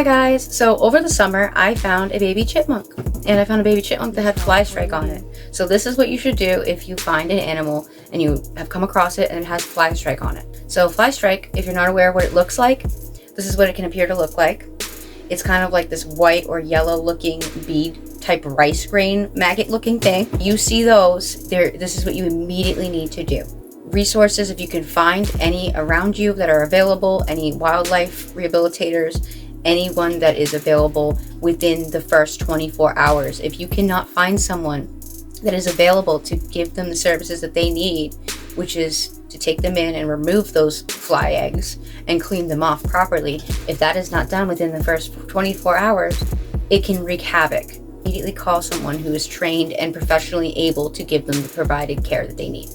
Hi guys, so over the summer I found a baby chipmunk, and I found a baby chipmunk that had Flystrike on it. So this is what you should do if you find an animal and you have come across it and it has Flystrike on it. So Flystrike, if you're not aware of what it looks like, this is what it can appear to look like. It's kind of like this white or yellow looking bead type rice grain maggot looking thing. You see those, this is what you immediately need to do. Resources, if you can find any around you that are available, any wildlife rehabilitators, anyone that is available within the first 24 hours. If you cannot find someone that is available to give them the services that they need, which is to take them in and remove those fly eggs and clean them off properly, if that is not done within the first 24 hours, it can wreak havoc. Immediately call someone who is trained and professionally able to give them the provided care that they need.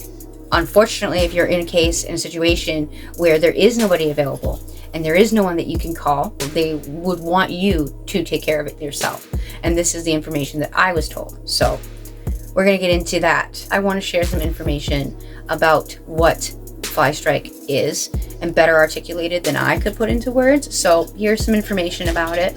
Unfortunately, if you're in a situation where there is nobody available and there is no one that you can call, they would want you to take care of it yourself. And this is the information that I was told. So we're going to get into that. I want to share some information about what Flystrike is, and better articulated than I could put into words. So here's some information about it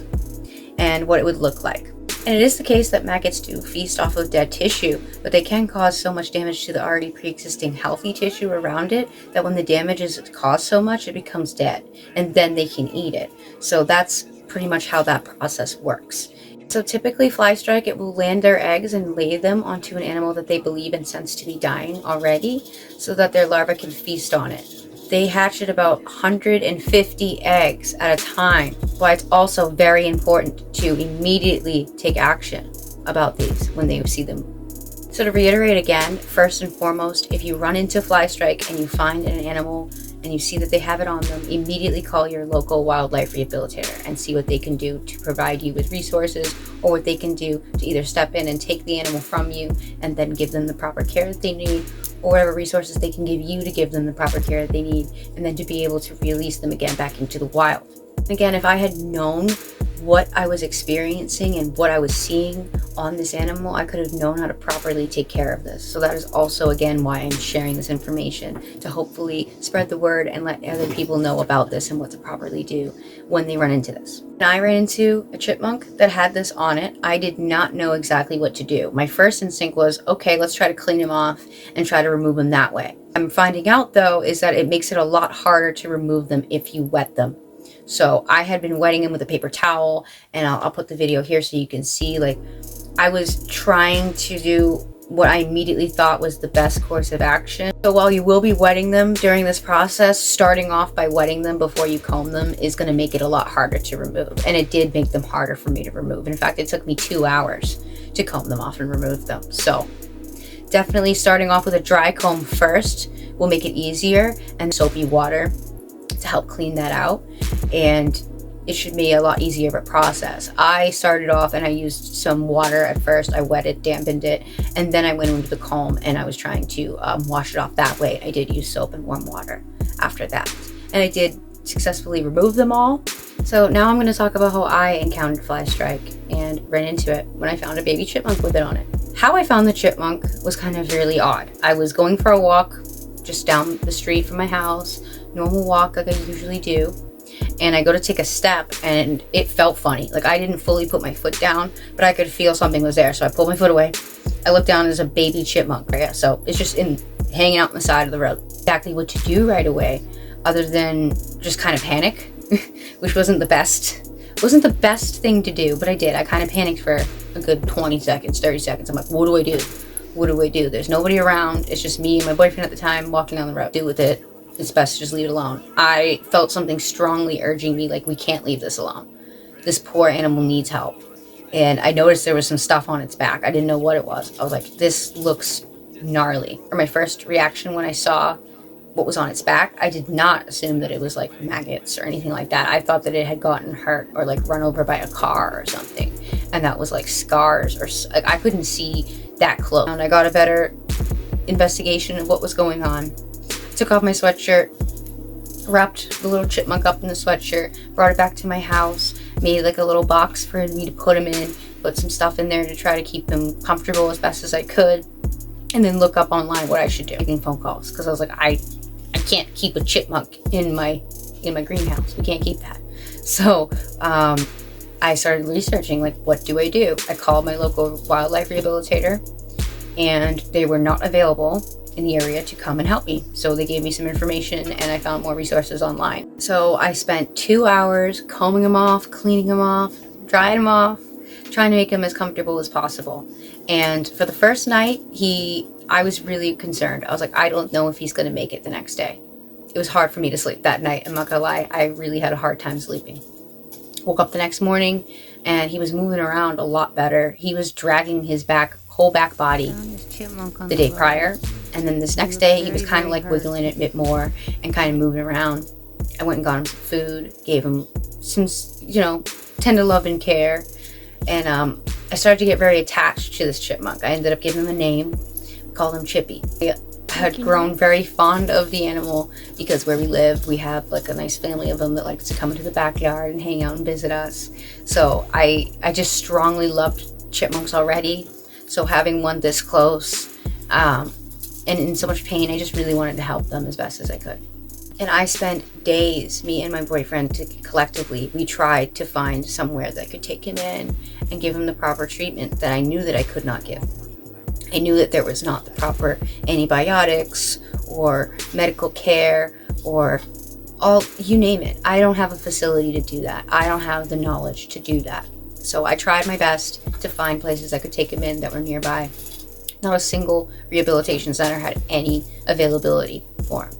and what it would look like. And it is the case that maggots do feast off of dead tissue, but they can cause so much damage to the already pre-existing healthy tissue around it that when the damage is caused so much, it becomes dead, and then they can eat it. So that's pretty much how that process works. So typically Flystrike, it will land their eggs and lay them onto an animal that they believe and sense to be dying already, so that their larvae can feast on it. They hatch at about 150 eggs at a time. Why it's also very important to immediately take action about these when they see them. So to reiterate again, first and foremost, if you run into Flystrike and you find an animal and you see that they have it on them, immediately call your local wildlife rehabilitator and see what they can do to provide you with resources, or what they can do to either step in and take the animal from you and then give them the proper care that they need, or whatever resources they can give you to give them the proper care that they need, and then to be able to release them again back into the wild. Again, if I had known what I was experiencing and what I was seeing on this animal, I could have known how to properly take care of this. So that is also, again, why I'm sharing this information, to hopefully spread the word and let other people know about this and what to properly do when they run into this. When I ran into a chipmunk that had this on it, I did not know exactly what to do. My first instinct was, okay, let's try to clean him off and try to remove him that way. I'm finding out though is that it makes it a lot harder to remove them if you wet them. So I had been wetting him with a paper towel, and I'll put the video here so you can see, like, I was trying to do what I immediately thought was the best course of action. So while you will be wetting them during this process, starting off by wetting them before you comb them is going to make it a lot harder to remove. And it did make them harder for me to remove. In fact, it took me 2 hours to comb them off and remove them. So definitely starting off with a dry comb first will make it easier, and soapy water to help clean that out, and it should be a lot easier of a process. I started off and I used some water at first. I wetted, dampened it, and then I went into the comb and I was trying to wash it off that way. I did use soap and warm water after that, and I did successfully remove them all. So now I'm going to talk about how I encountered Flystrike and ran into it when I found a baby chipmunk with it on it. How I found the chipmunk was kind of really odd. I was going for a walk just down the street from my house, normal walk like I usually do, and I go to take a step and it felt funny. Like, I didn't fully put my foot down, but I could feel something was there. So I pulled my foot away. I looked down, there's a baby chipmunk right? So it's just hanging out on the side of the road. Exactly what to do right away, other than just kind of panic, which wasn't the best thing to do, but I did. I kind of panicked for a good 20 seconds, 30 seconds. I'm like, what do I do? What do I do? There's nobody around. It's just me and my boyfriend at the time walking down the road. Do with it. It's best to just leave it alone. I felt something strongly urging me, like, we can't leave this alone. This poor animal needs help. And I noticed there was some stuff on its back. I didn't know what it was. I was like, this looks gnarly. For my first reaction when I saw what was on its back, I did not assume that it was like maggots or anything like that. I thought that it had gotten hurt or like run over by a car or something. And that was like scars, or like, I couldn't see that close. And I got a better investigation of what was going on. Took off my sweatshirt, wrapped the little chipmunk up in the sweatshirt, brought it back to my house, made like a little box for me to put him in, put some stuff in there to try to keep him comfortable as best as I could, and then look up online what I should do. Making phone calls, because I was like, I can't keep a chipmunk in my greenhouse. We can't keep that. So I started researching, like, what do I do? I called my local wildlife rehabilitator, and they were not available in the area to come and help me. So they gave me some information, and I found more resources online. So I spent 2 hours combing him off, cleaning him off, drying him off, trying to make him as comfortable as possible. And for the first night, I was really concerned. I was like, I don't know if he's gonna make it the next day. It was hard for me to sleep that night. I'm not gonna lie, I really had a hard time sleeping. Woke up the next morning and he was moving around a lot better. He was dragging his whole back body the day prior, and then this next day he was kind of like wiggling it a bit more and kind of moving around. I went and got him some food, gave him some, tender love and care, and I started to get very attached to this chipmunk. I ended up giving him a name, called him Chippy. I had grown very fond of the animal because where we live, we have like a nice family of them that likes to come into the backyard and hang out and visit us. So I just strongly loved chipmunks already. So having one this close and in so much pain, I just really wanted to help them as best as I could. And I spent days, me and my boyfriend collectively, we tried to find somewhere that could take him in and give him the proper treatment that I knew that I could not give. I knew that there was not the proper antibiotics or medical care or you name it. I don't have a facility to do that. I don't have the knowledge to do that. So I tried my best to find places I could take him in that were nearby. Not a single rehabilitation center had any availability for him.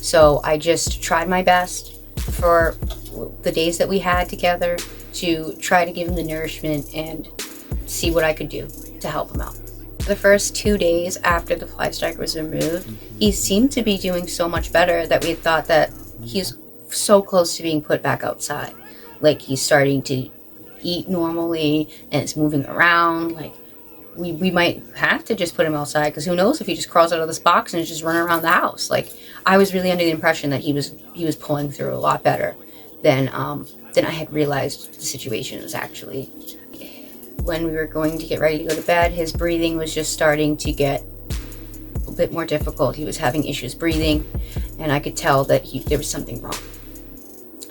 So I just tried my best for the days that we had together to try to give him the nourishment and see what I could do to help him out. The first 2 days after the Flystrike was removed, he seemed to be doing so much better that we thought that he's so close to being put back outside. Like, he's starting to eat normally and it's moving around. Like, we might have to just put him outside, because who knows if he just crawls out of this box and is just running around the house. Like, I was really under the impression that he was pulling through a lot better than I had realized the situation was actually. When we were going to get ready to go to bed, his breathing was just starting to get a bit more difficult. He was having issues breathing, and I could tell that there was something wrong.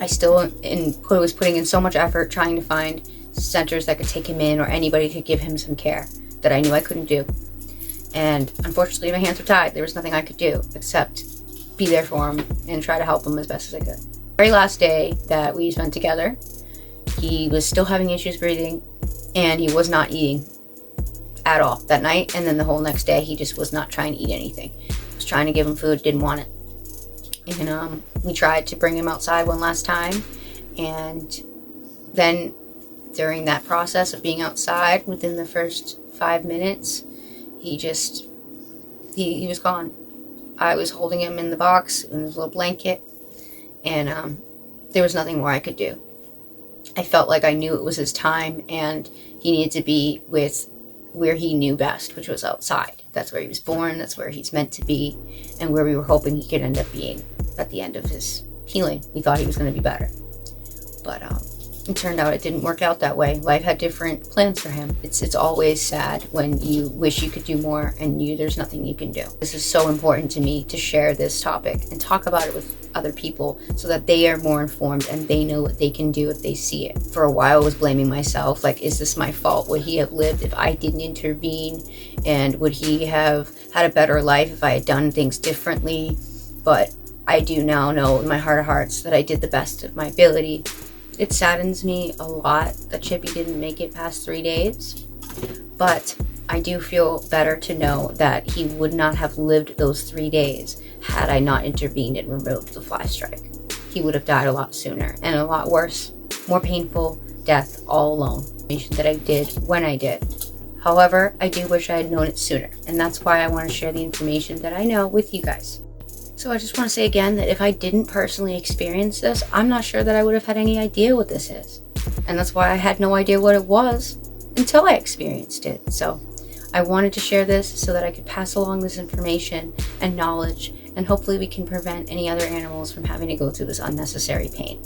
I still was putting in so much effort trying to find centers that could take him in, or anybody could give him some care that I knew I couldn't do. And unfortunately, my hands were tied. There was nothing I could do except be there for him and try to help him as best as I could. The very last day that we spent together, he was still having issues breathing, and he was not eating at all that night. And then the whole next day, he just was not trying to eat anything. I was trying to give him food, didn't want it. And we tried to bring him outside one last time. And then during that process of being outside, within the first 5 minutes, he was gone. I was holding him in the box in his little blanket, and there was nothing more I could do. I felt like I knew it was his time, and he needed to be with where he knew best, which was outside. That's where he was born, that's where he's meant to be, and where we were hoping he could end up being at the end of his healing. We thought he was going to be better. But it turned out it didn't work out that way. Life had different plans for him. It's always sad when you wish you could do more and there's nothing you can do. This is so important to me to share this topic and talk about it with other people so that they are more informed and they know what they can do if they see it. For a while I was blaming myself, like, is this my fault? Would he have lived if I didn't intervene? And would he have had a better life if I had done things differently? But I do now know in my heart of hearts that I did the best of my ability. It saddens me a lot that Chippy didn't make it past 3 days, but I do feel better to know that he would not have lived those 3 days had I not intervened and removed the Flystrike. He would have died a lot sooner and a lot worse, more painful death all alone. That I did when I did. However, I do wish I had known it sooner, and that's why I want to share the information that I know with you guys. So I just want to say again that if I didn't personally experience this, I'm not sure that I would have had any idea what this is. And that's why I had no idea what it was until I experienced it. So I wanted to share this so that I could pass along this information and knowledge, and hopefully we can prevent any other animals from having to go through this unnecessary pain.